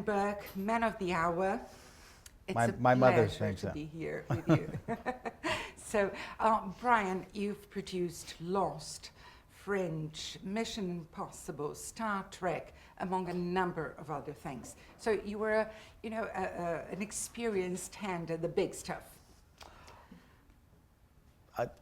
Bryan Burk, Man of the Hour. It's My a mother pleasure thinks to so. be here with you. So, Bryan, you've produced Lost, Fringe, Mission Impossible, Star Trek, among a number of other things. So you were, an experienced hand at the big stuff.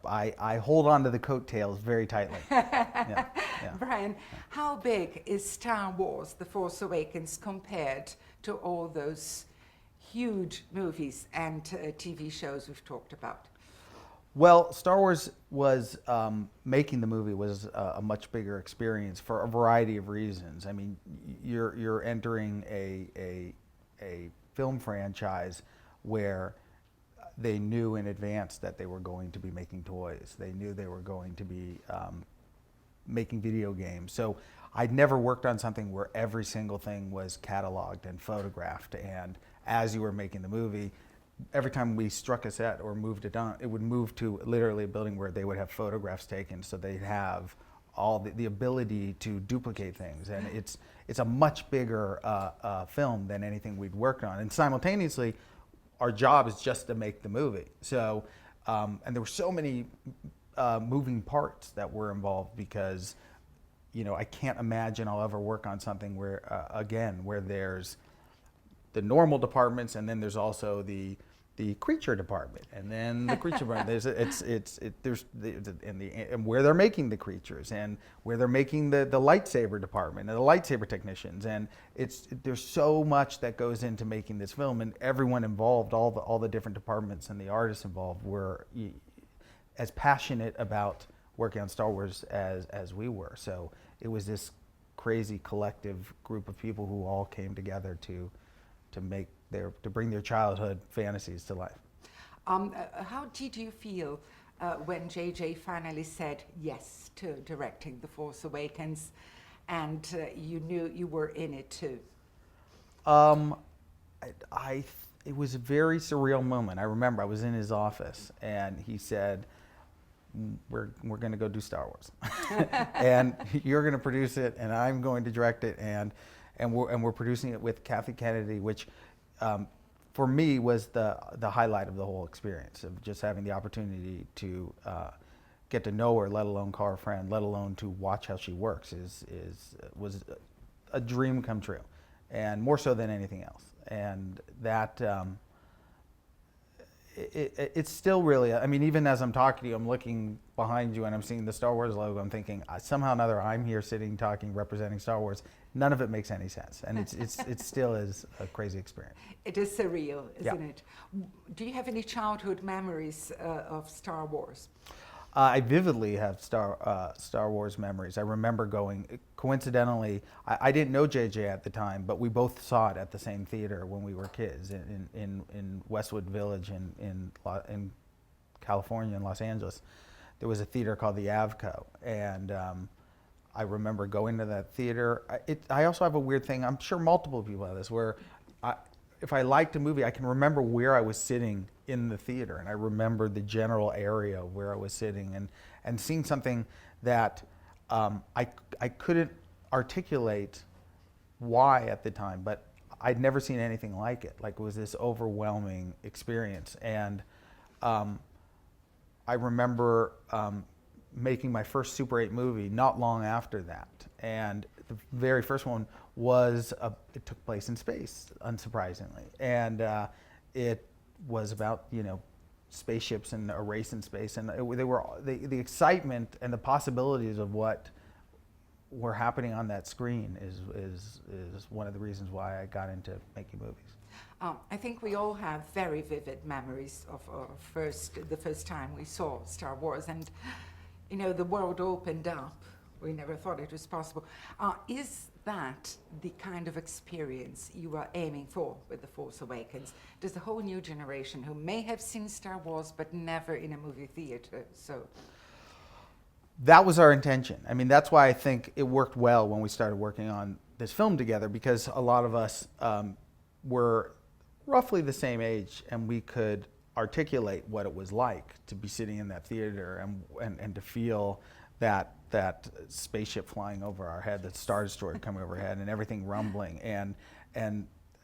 I hold on to the coattails very tightly. Yeah, yeah. Bryan, how big is Star Wars, The Force Awakens, compared to all those huge movies and TV shows we've talked about? Well, Star Wars was making the movie was a much bigger experience for a variety of reasons. I mean, you're entering a film franchise where they knew in advance that they were going to be making toys. They knew they were going to be making video games. So I'd never worked on something where every single thing was cataloged and photographed. And as you were making the movie, every time we struck a set or moved it on, it would move to literally a building where they would have photographs taken, so they'd have all the ability to duplicate things. And it's a much bigger film than anything we'd worked on. And simultaneously, our job is just to make the movie. So, and there were so many moving parts that were involved because, I can't imagine I'll ever work on something where, where there's the normal departments, and then there's also the creature department, and then the creature department. And where they're making the creatures, and where they're making the lightsaber department and the lightsaber technicians, and there's so much that goes into making this film, and everyone involved, all the different departments and the artists involved were as passionate about working on Star Wars as we were. So it was this crazy collective group of people who all came together to bring their childhood fantasies to life. How did you feel when JJ finally said yes to directing The Force Awakens, and you knew you were in it too? It was a very surreal moment. I remember I was in his office and he said, we're going to go do Star Wars. And you're going to produce it and I'm going to direct it, and we're producing it with Kathy Kennedy, which for me was the highlight of the whole experience, of just having the opportunity to get to know her, let alone call her friend, let alone to watch how she works was a dream come true, and more so than anything else. And that it's still really, I mean, even as I'm talking to you, I'm looking behind you and I'm seeing the Star Wars logo. I'm thinking, somehow or another, I'm here sitting, talking, representing Star Wars. None of it makes any sense. And it still is a crazy experience. It is surreal, isn't Yeah. it? Do you have any childhood memories of Star Wars? I vividly have Star Wars memories. I remember going, coincidentally, I didn't know JJ at the time, but we both saw it at the same theater when we were kids in Westwood Village in California, in Los Angeles. There was a theater called the Avco, and I remember going to that theater. I also have a weird thing, I'm sure multiple people have this, where if I liked a movie, I can remember where I was sitting in the theater, and I remember the general area where I was sitting, and seeing something that I couldn't articulate why at the time, but I'd never seen anything like it. Like, it was this overwhelming experience. And I remember making my first Super 8 movie not long after that. And the very first one was, it took place in space, unsurprisingly. And it was about, spaceships and a race in space. And the excitement and the possibilities of what were happening on that screen is one of the reasons why I got into making movies. I think we all have very vivid memories of the first time we saw Star Wars, and the world opened up. We never thought it was possible. Is that the kind of experience you are aiming for with The Force Awakens? Does the whole new generation who may have seen Star Wars but never in a movie theater, so? That was our intention. I mean, that's why I think it worked well when we started working on this film together, because a lot of us were roughly the same age, and we could articulate what it was like to be sitting in that theater and to feel that spaceship flying over our head, that Star Destroyer coming overhead, and everything rumbling, and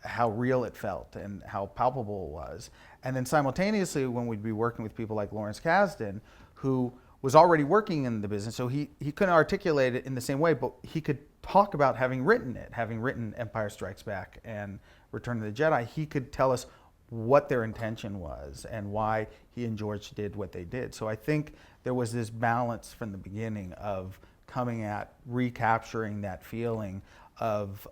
how real it felt and how palpable it was. And then simultaneously, when we'd be working with people like Lawrence Kasdan, who was already working in the business, so he couldn't articulate it in the same way, but he could talk about having written Empire Strikes Back and Return of the Jedi. He could tell us what their intention was and why he and George did what they did. So I think there was this balance from the beginning of coming at recapturing that feeling of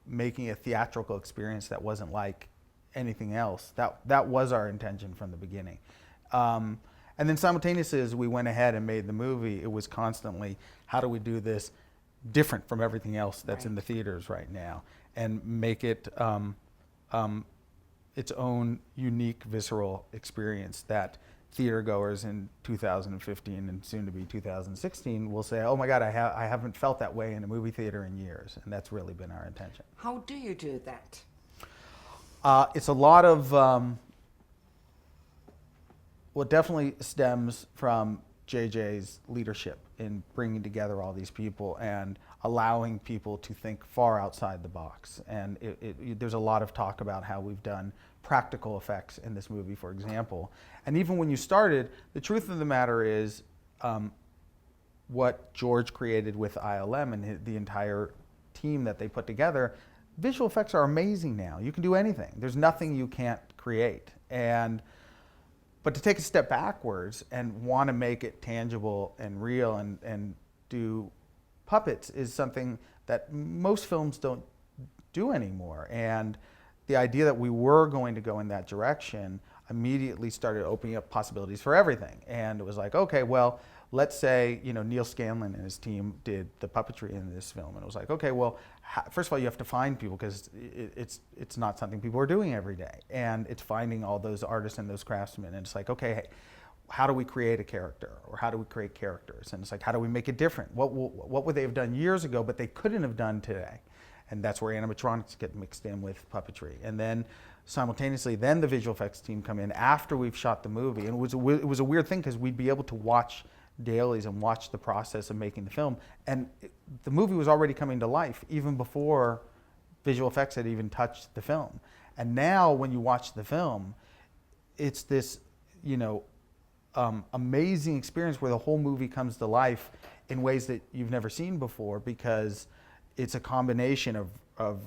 making a theatrical experience that wasn't like anything else. That was our intention from the beginning. And then simultaneously, as we went ahead and made the movie, it was constantly, how do we do this different from everything else that's in the theaters right now, and make it its own unique, visceral experience that theater goers in 2015 and soon to be 2016 will say, oh my God, I haven't felt that way in a movie theater in years. And that's really been our intention. How do you do that? It's a lot of, well, it definitely stems from JJ's leadership in bringing together all these people and allowing people to think far outside the box. And there's a lot of talk about how we've done practical effects in this movie, for example. And even when you started, the truth of the matter is what George created with ILM and the entire team that they put together, visual effects are amazing now. You can do anything. There's nothing you can't create. But to take a step backwards and want to make it tangible and real and do puppets is something that most films don't do anymore. And the idea that we were going to go in that direction immediately started opening up possibilities for everything. And it was like, okay, well, let's say, Neil Scanlon and his team did the puppetry in this film. And it was like, okay, well, first of all, you have to find people, because it's not something people are doing every day. And it's finding all those artists and those craftsmen. And it's like, okay, hey, how do we create a character? Or how do we create characters? And it's like, how do we make it different? What would they have done years ago, but they couldn't have done today? And that's where animatronics get mixed in with puppetry. And then simultaneously, then the visual effects team come in after we've shot the movie. And it was a weird thing, because we'd be able to watch dailies and watch the process of making the film. And the movie was already coming to life even before visual effects had even touched the film. And now when you watch the film, it's this, amazing experience where the whole movie comes to life in ways that you've never seen before, because it's a combination of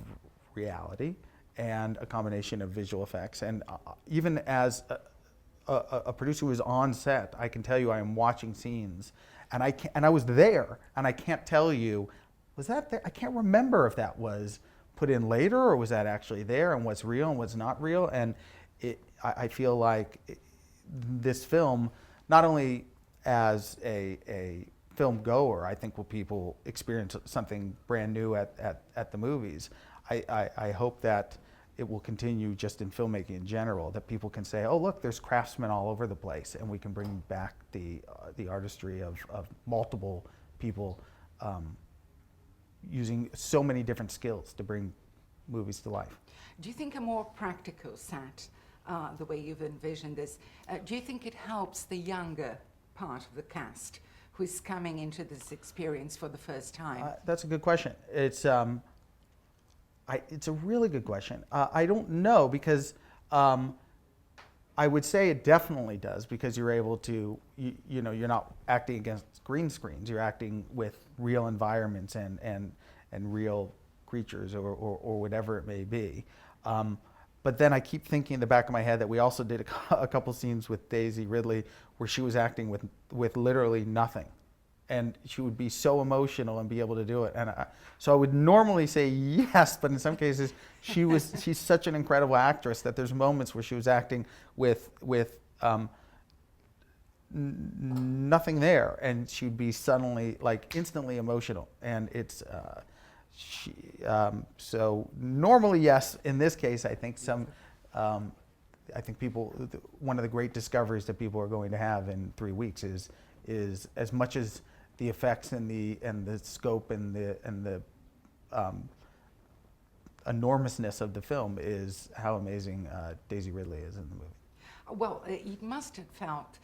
reality and a combination of visual effects. And even as a producer who is on set, I can tell you I am watching scenes, and I was there, and I can't tell you, was that there? I can't remember if that was put in later or was that actually there, and what's real and what's not real. And I feel like this film, not only as a film goer, I think will people experience something brand new at the movies. I hope that it will continue just in filmmaking in general, that people can say, oh, look, there's craftsmen all over the place, and we can bring back the artistry of multiple people using so many different skills to bring movies to life. Do you think a more practical set, the way you've envisioned this, do you think it helps the younger part of the cast who is coming into this experience for the first time? That's a good question. It's a really good question. I don't know, because I would say it definitely does, because you're able to, you're not acting against green screens. You're acting with real environments and real creatures or whatever it may be. But then I keep thinking in the back of my head that we also did a couple scenes with Daisy Ridley where she was acting with literally nothing. And she would be so emotional and be able to do it. And so I would normally say yes, but in some cases, she's such an incredible actress that there's moments where she was acting with nothing there, and she'd be suddenly, like, instantly emotional. And it's, so normally yes. In this case, I think one of the great discoveries that people are going to have in 3 weeks is as much as the effects and the scope and the enormousness of the film is how amazing Daisy Ridley is in the movie. Well, it must have felt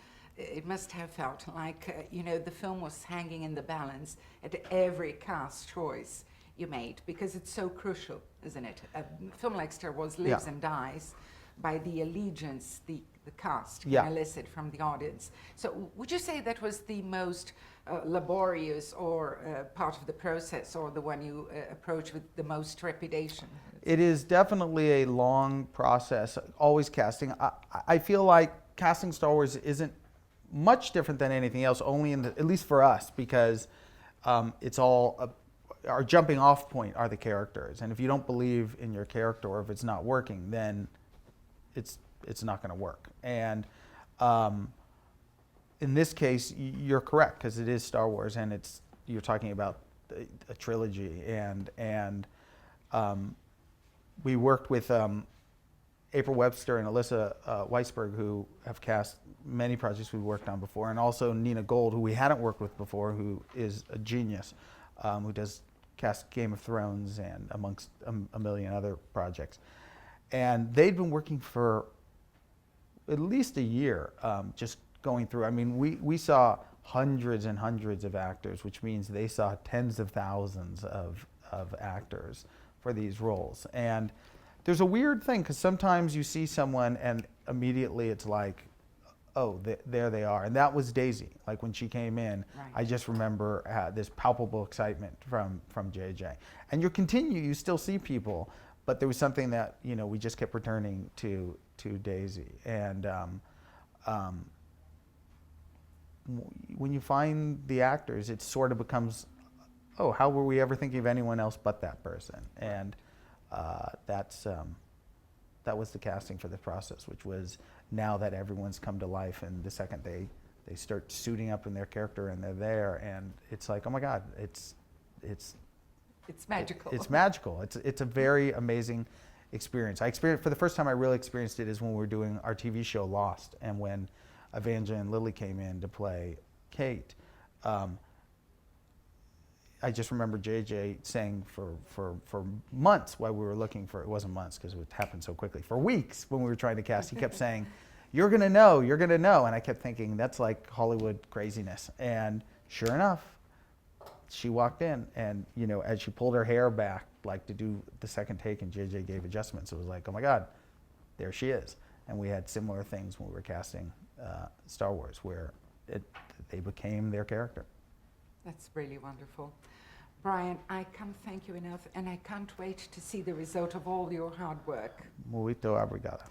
like the film was hanging in the balance at every cast choice. you made, because it's so crucial, isn't it? A film like Star Wars lives and dies by the allegiance the cast can elicit from the audience. So would you say that was the most laborious or part of the process, or the one you approach with the most trepidation? It is definitely a long process, always casting. I feel like casting Star Wars isn't much different than anything else, only at least for us, because it's all, our jumping off point are the characters. And if you don't believe in your character, or if it's not working, then it's not going to work. And in this case, you're correct, because it is Star Wars, and you're talking about a trilogy. And we worked with April Webster and Alyssa Weisberg, who have cast many projects we've worked on before, and also Nina Gold, who we hadn't worked with before, who is a genius, who does cast Game of Thrones and amongst a million other projects. And they'd been working for at least a year, just going through. I mean, we saw hundreds and hundreds of actors, which means they saw tens of thousands of actors for these roles. And there's a weird thing, because sometimes you see someone and immediately it's like, oh, there they are. And that was Daisy. Like when she came in, I just remember this palpable excitement from JJ. And you still see people, but there was something that, we just kept returning to Daisy. And when you find the actors, it sort of becomes, oh, how were we ever thinking of anyone else but that person? And that was the casting for the process, which was, now that everyone's come to life, and the second they start suiting up in their character and they're there, and it's like, oh my God, it's magical. It's magical. It's a very amazing experience. For the first time I really experienced it is when we were doing our TV show Lost, and when Evangeline Lilly came in to play Kate. I just remember JJ saying for months while we were looking for, it wasn't months because it happened so quickly, for weeks when we were trying to cast, he kept saying, you're gonna know. And I kept thinking, that's like Hollywood craziness. And sure enough, she walked in, and as she pulled her hair back, like to do the second take, and JJ gave adjustments, it was like, oh my God, there she is. And we had similar things when we were casting Star Wars, where they became their character. That's really wonderful. Bryan, I can't thank you enough, and I can't wait to see the result of all your hard work. Muito obrigado.